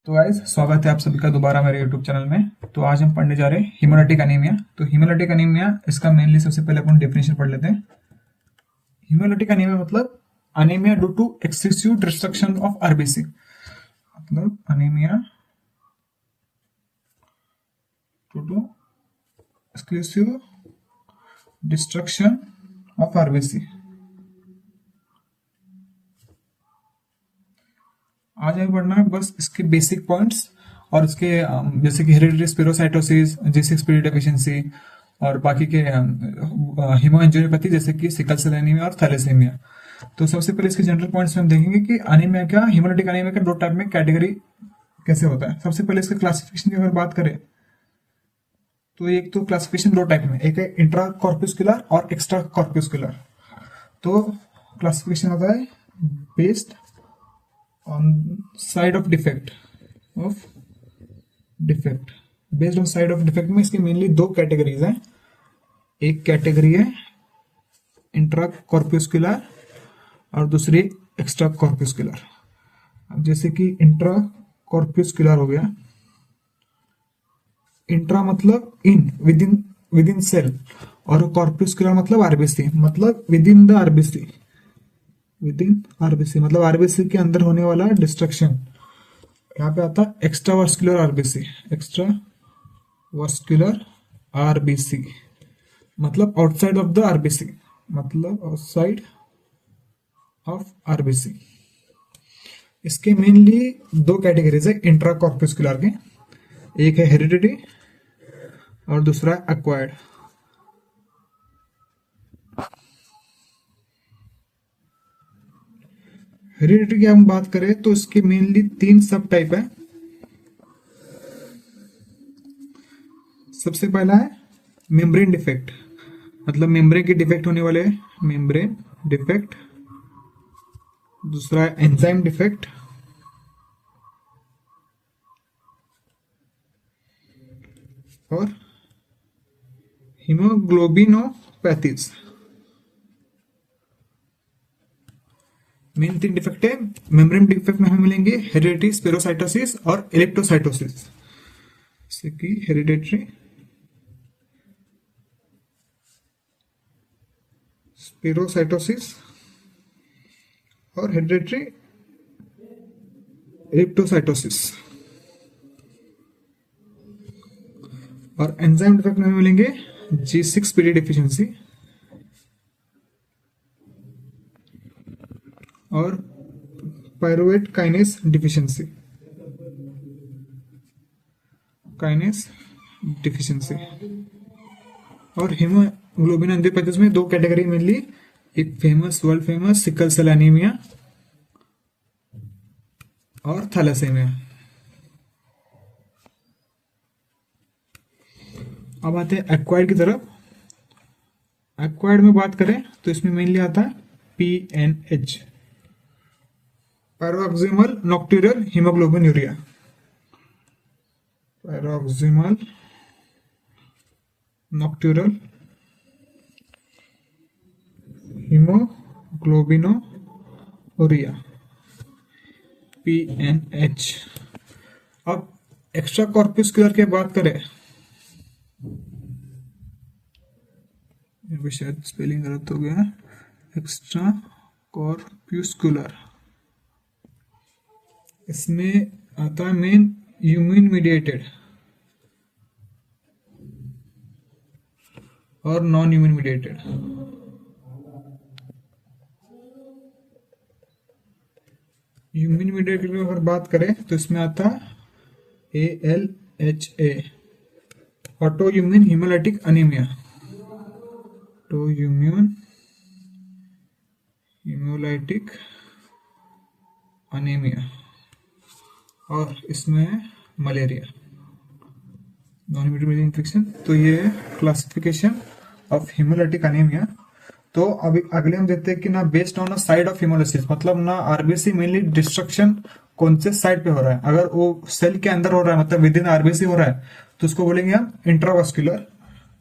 तो गाइस स्वागत है आप सभी का दोबारा मेरे YouTube चैनल में। तो आज हम पढ़ने जा रहे हैं हीमोलाइटिक एनीमिया। तो हीमोलाइटिक एनीमिया इसका मेनली सबसे पहले अपन डेफिनेशन पढ़ लेते हैं। हीमोलाइटिक एनीमिया मतलब anaemia due to excessive destruction of RBC, मतलब anaemia due to exclusive destruction of RBC. आज हमें पढ़ना है बस इसके बेसिक पॉइंट्स और इसके जैसे कि हेरिडिटरी स्पेरोसाइटोसिस, G6PD डेफिशिएंसी और बाकी के हीमोएंजियोपैथी जैसे कि सिकल सेल एनीमिया और थैलेसीमिया। तो सबसे पहले इसके जनरल पॉइंट्स में हम देखेंगे कि अनीमिया क्या, हीमोलाइटिक अनीमिया का दो टाइप में कैटेगरी कैसे होता है। सबसे पहले इसके क्लासिफिकेशन की अगर बात करें तो एक तो क्लासिफिकेशन दो टाइप में, एक है इंट्रा कॉर्पुस्कुलर और एक्स्ट्रा कॉर्पुस्कुलर। तो क्लासिफिकेशन होता है based on side of defect based on side of defect में इसके मेनली दो कैटेगरीज हैं। एक कैटेगरी है इंट्रा कॉर्पुस्कुलर और दूसरी एक्स्ट्रा कॉर्पुस्कुलर। अब जैसे कि इंट्रा कॉर्पुस्कुलर हो गया, इंट्रा मतलब इन विद इन सेल और कॉर्पुस्कुलर मतलब आरबीसी मतलब with in the RBC, with in RBC मतलब आरबीसी के अंदर होने वाला डिस्ट्रक्शन। यहाँ पे आता है extra vascular RBC, extra vascular RBC मतलब आउटसाइड ऑफ द आरबीसी, मतलब आउटसाइड ऑफ आरबीसी। इसके मेनली दो कैटेगरीज है इंट्रा कॉर्पुस्कुलर के, एक है हेरिडिटी और दूसरा है एक्वायर्ड। हेरिडिटी की हम बात करें तो इसके मेनली तीन सब टाइप है। सबसे पहला है मेम्ब्रेन डिफेक्ट, मतलब मेम्ब्रेन के डिफेक्ट होने वाले मेम्ब्रेन डिफेक्ट। दूसरा है एंजाइम डिफेक्ट और हीमोग्लोबिनोपैथीज। मेन तीन डिफेक्ट है। मेम्ब्रेन डिफेक्ट में हमें मिलेंगे हेरिडिटरी स्पेरोसाइटोसिस और इलेक्ट्रोसाइटोसिस, जैसे कि हेरिडिटरी स्पेरोसाइटोसिस और हेरिडिटरी इलेक्ट्रोसाइटोसिस। और एंजाइम डिफेक्ट में हमें मिलेंगे G6PD डेफिशिएंसी और पायरुवेट काइनेस डिफिशिएंसी, और हीमोग्लोबिन एंजियोपैथीज में दो कैटेगरी मेनली, एक world famous sickle cell anaemia और थैलेसीमिया। अब आते हैं एक्वायर्ड की तरफ। एक्वायर्ड में बात करें तो इसमें मेनली आता है PNH, paroxysmal नॉक्ट्यूरल haemoglobinuria, paroxysmal नॉक्ट्यूरल haemoglobinuria PNH। अब एक्स्ट्रा कॉर्पुस्कुलर की बात करें, शायद स्पेलिंग गलत हो गया, एक्स्ट्रा कॉर्पुस्कुलर। इसमें आता है मेन इम्यून मीडिएटेड और non immune mediated. Immune mediated में अगर बात करें तो इसमें आता ALHA, auto immune haemolytic anaemia, auto immune haemolytic anaemia, और इसमें मलेरिया, नॉन इम्यून इन्फेक्शन। तो ये क्लासिफिकेशन ऑफ हीमोलाइटिक अनीमिया। तो अभी अगले हम देखते हैं कि ना based on side of haemolysis, मतलब ना आरबीसी मेनली डिस्ट्रक्शन कौन से साइड पे हो रहा है। अगर वो सेल के अंदर हो रहा है मतलब विद इन आरबीसी हो रहा है तो उसको बोलेंगे हम इंट्रावास्कुलर,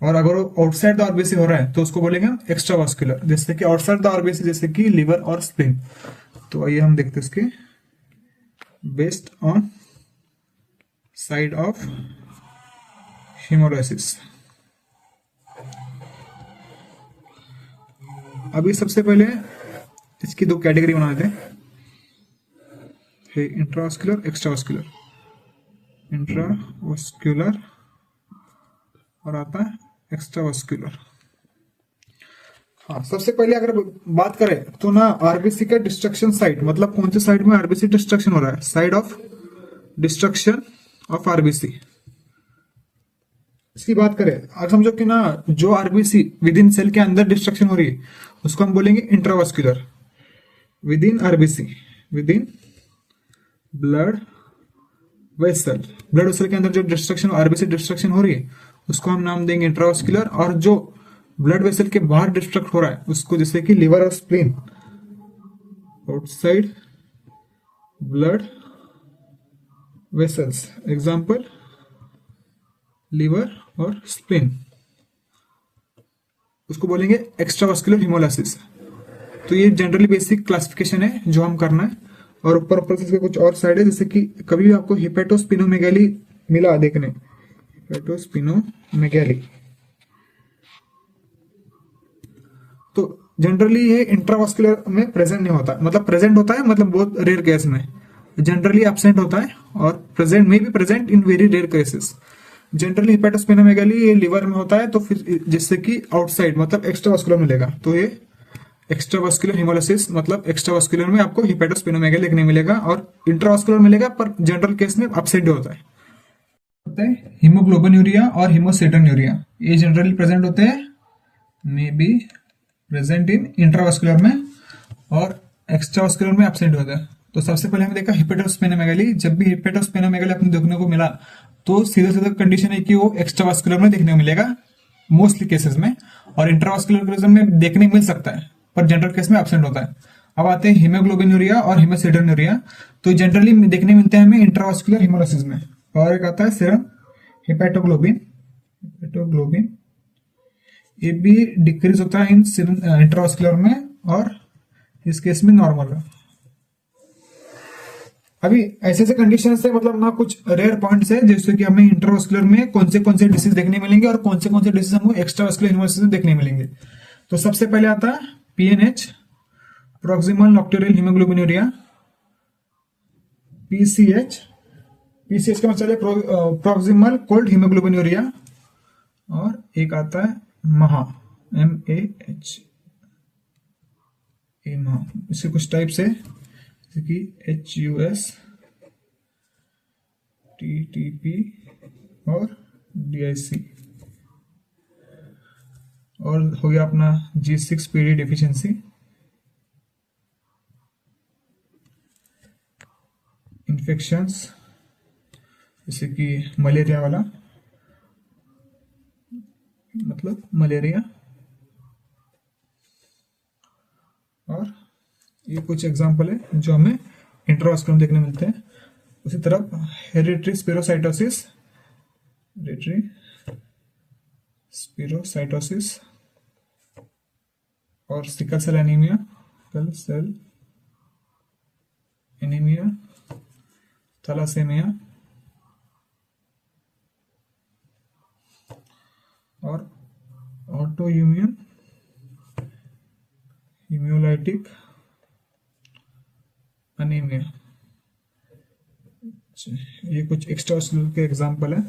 और अगर वो आउटसाइड द आरबीसी हो रहा है तो उसको बोलेंगे हम एक्स्ट्रावास्कुलर, जैसे कि आउटसाइड द आरबीसी जैसे कि लिवर और स्प्लीन। तो आइए हम देखते हैं इसके based on side of hemolysis। अभी सबसे पहले इसकी दो कैटेगरी बना देते हैं, इंट्रावास्कुलर एक्स्ट्रावास्कुलर। इंट्रावास्कुलर और आता है एक्स्ट्रावास्कुलर। हाँ, सबसे पहले अगर बात करें तो ना आरबीसी का डिस्ट्रक्शन साइट, मतलब कौन से साइड में आरबीसी डिस्ट्रक्शन हो रहा है, side of destruction of RBC. इसकी बात करें, अगर समझो कि ना जो आरबीसी विद इन सेल के अंदर डिस्ट्रक्शन हो रही है उसको हम बोलेंगे intravascular. With in RBC, with in blood vessel, blood vessel के अंदर जो डिस्ट्रक्शन आरबीसी डिस्ट्रक्शन हो रही है उसको हम नाम देंगे इंट्रावास्कुलर। और जो ब्लड वेसल के बाहर डिस्ट्रक्ट हो रहा है उसको, जैसे कि लिवर और spleen, outside blood vessels, example liver और स्प्लीन, उसको बोलेंगे एक्स्ट्रावास्कुलर हिमोलाइसिस। तो ये जनरली बेसिक क्लासिफिकेशन है जो हम करना है। और ऊपर से इसके कुछ और साइड है, जैसे कि कभी भी आपको हिपेटोस्पिनोमेगाली मिला देखने, हिपेटोस्पिनोमेगाली, तो जनरली ये इंट्रावास्कुलर में प्रेजेंट नहीं होता, मतलब प्रेजेंट होता है मतलब बहुत रेयर केस में, जनरली एब्सेंट होता है और प्रेजेंट में भी present in very rare cases. Generally hepatosplenomegaly ये लिवर में होता है, तो फिर जिससे कि आउटसाइड मतलब एक्स्ट्रावास्कुलर मिलेगा, तो ये एक्स्ट्रावास्कुलर हिमोलाइसिस, मतलब एक्स्ट्रावास्कुलर में आपको हिपेटोस्पिनोमेगाली देखने मिलेगा और इंट्रावास्कुलर मिलेगा, पर जनरल केस में एब्सेंट होता है। हीमोग्लोबिनूरिया और हीमोसिटोन्यूरिया ये जनरली प्रेजेंट होते हैं, may be present in intravascular में और एक्स्ट्रावास्कुलर में एब्सेंट होता है। तो सबसे पहले हमने देखा हिपेटोस्पिनोमेगाली। जब भी हिपेटोस्पिनोमेगाली अपने देखने को मिला तो सीधा सीधा कंडीशन है कि वो एक्स्ट्रावास्कुलर में देखने को मिलेगा मोस्टली केसेस में, और इंट्रावास्कुलर केस में देखने मिल सकता है पर जनरल केस में एब्सेंट होता है। अब आते हैं हीमोग्लोबिनूरिया और हीमोसिटोन्यूरिया। तो जनरली देखने मिलते हैं हमें इंट्रावास्कुलर हिमोलाइसिस में। और एक आता है सीरम हेपेटोग्लोबिन, हेपेटोग्लोबिन ये भी डिक्रीज होता है इन इंट्रावास्कुलर में और इस केस में नॉर्मल है। अभी ऐसे ऐसे कंडीशन है, मतलब ना कुछ रेयर पॉइंट्स है जैसे कि हमें इंट्रावास्कुलर में कौन से डिसीज देखने मिलेंगे और कौन से डिसीज हमको एक्स्ट्रावास्कुलर हिमोलाइसिस में देखने मिलेंगे। तो सबसे पहले आता है PNH, proximal nocturnal haemoglobinuria, PCH, PCH का मतलब है प्रॉक्सिमल कोल्ड हीमोग्लोबिनूरिया, और एक आता है महा, MAH, महा। इसके कुछ टाइप्स है जैसे कि HUS, TTP और DIC। और हो गया अपना G6PD डिफिशियंसी, इन्फेक्शंस जैसे कि मलेरिया वाला, मतलब मलेरिया, और ये कुछ एग्जांपल है जो हमें इंट्रावास्कुलर में देखने मिलते हैं। उसी तरह हेरिडिटरी स्पिरोसाइटोसिस, हेरिडिटरी स्पिरोसाइटोसिस और sickle cell anaemia, sickle cell anaemia, thalassaemia और ऑटोइम्यून हीमोलाइटिक अनीमिया। ये कुछ एक्स्ट्रावास्कुलर के एग्जांपल है।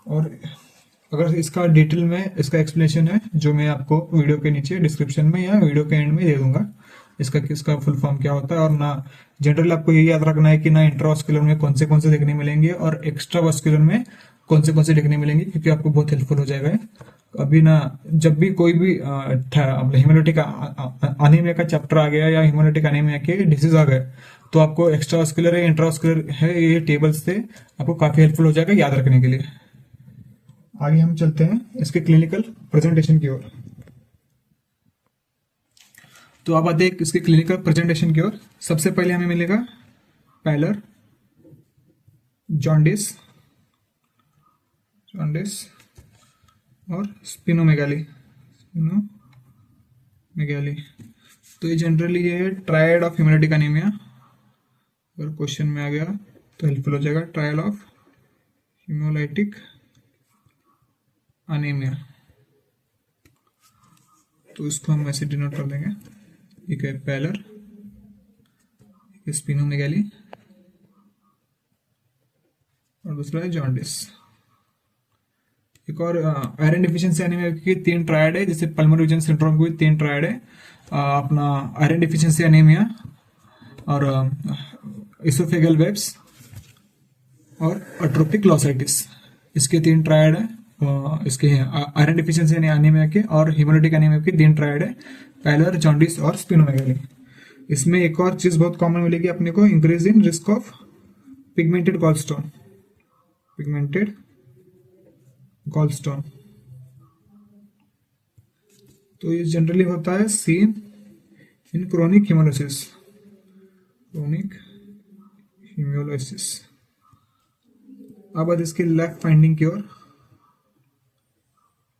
और अगर इसका डिटेल में इसका एक्सप्लेनेशन है जो मैं आपको वीडियो के नीचे डिस्क्रिप्शन में या वीडियो के एंड में दे दूंगा, इसका फुल फॉर्म क्या होता है। और ना जनरल आपको ये याद रखना है कि ना इंट्रावास्कुलर में कौन से देखने मिलेंगे और एक्स्ट्रावास्कुलर में कौन से देखने मिलेंगे, क्योंकि आपको बहुत हेल्पफुल हो जाएगा। अभी ना जब भी कोई भी हिमोलाइटिक अनीमिया का चैप्टर आ गया या हिमोलाइटिक अनीमिया के डिसीज आ गए तो आपको एक्स्ट्रावास्कुलर है इंट्रावास्कुलर है ये टेबल्स से आपको काफी हेल्पफुल हो जाएगा याद रखने के लिए। आगे हम चलते हैं इसके क्लिनिकल प्रेजेंटेशन की ओर। तो अब आते हैं इसके क्लिनिकल प्रेजेंटेशन की ओर। सबसे पहले हमें मिलेगा पैलर, जॉन्डिस, और स्पिनोमेगाली। तो ये जनरली ये ट्रायड ऑफ हेमोलाइटिक अनीमिया, अगर क्वेश्चन में आ गया तो हेल्पफुल हो जाएगा। ट्रायल ऑफ हीमोलाइटिक अनीमिया, तो इसको हम ऐसे डिनोट कर देंगे, एक है पैलर, स्पिनोमेगाली और दूसरा है जॉन्डिस। एक और आयरन डिफिशियंसी एनीमिया की 3 ट्रायड है, जैसे पल्मोनरी रीजन सिंड्रोम की 3 ट्रायड है, अपना आयरन डिफिशियंसी एनीमिया और इसोफेगल वेब्स और अट्रोपिक लॉसाइटिस, इसके 3 ट्रायड है। इसके आयरन डिफिशियंसी एनीमिया के और हीमोलाइटिक एनीमिया की 3 ट्रायड है, पैलर, जॉन्डिस और स्पिनोमेगाली। इसमें एक और चीज बहुत कॉमन मिलेगी अपने को, increase in risk of pigmented gallstone, pigmented gallstone. तो ये जनरली होता है seen in chronic haemolysis, chronic haemolysis. अब बात इसकी लैब फाइंडिंग की ओर,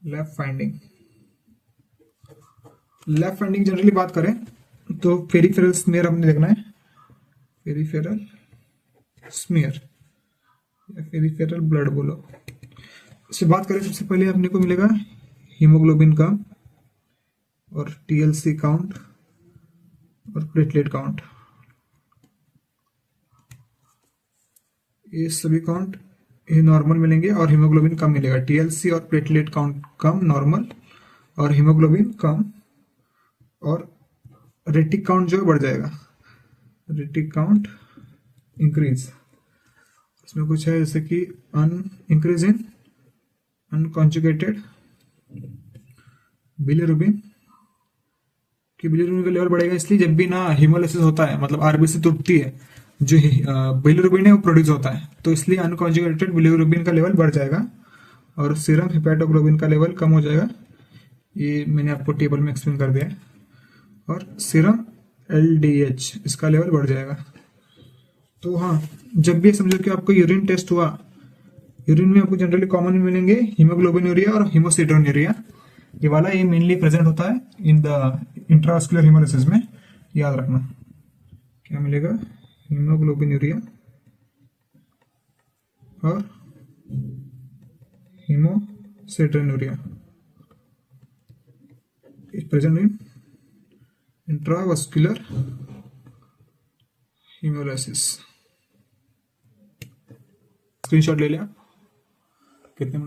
लैब फाइंडिंग जनरली बात करें तो पेरिफेरल स्मीयर हमने देखना है, पेरिफेरल स्मीयर या पेरिफेरल ब्लड बोलो। इससे बात करें सबसे पहले अपने को मिलेगा हीमोग्लोबिन का और टीएलसी काउंट और प्लेटलेट काउंट, ये सभी काउंट ये नॉर्मल मिलेंगे और हीमोग्लोबिन कम मिलेगा। टीएलसी और प्लेटलेट काउंट कम नॉर्मल और हीमोग्लोबिन कम, और रेटिक काउंट जो बढ़ जाएगा, रेटिक काउंट इंक्रीज। इसमें कुछ है जैसे कि इंक्रीज इन अनकॉन्जुगेटेड बिलिरुबिन, कि बिलिरुबिन का लेवल बढ़ेगा इसलिए जब भी ना हीमोलाइसिस होता है, मतलब आरबीसी टूटती है, जो बिलिरुबिन है वो प्रोड्यूस होता है, तो इसलिए अनकॉन्जुगेटेड बिलिरुबिन का लेवल बढ़ जाएगा और सीरम हिपैटोग्लोबिन का लेवल कम हो जाएगा, ये मैंने आपको टेबल में एक्सप्लेन कर दिया है। और सीरम एलडीएच इसका लेवल बढ़ जाएगा। तो हाँ, जब भी समझो कि आपको यूरिन टेस्ट हुआ, यूरिन में आपको जनरली कॉमन मिलेंगे हीमोग्लोबिनूरिया और हीमोसिटोन्यूरिया, ये वाला ये मेनली प्रेजेंट होता है इन द इंट्रावास्कुलर हीमोलाइसिस में, याद रखना। क्या मिलेगा? हीमोग्लोबिनूरिया और हीमोसिटोन्यूरिया is present in intravascular hemolysis। Screenshot ले लिया कितने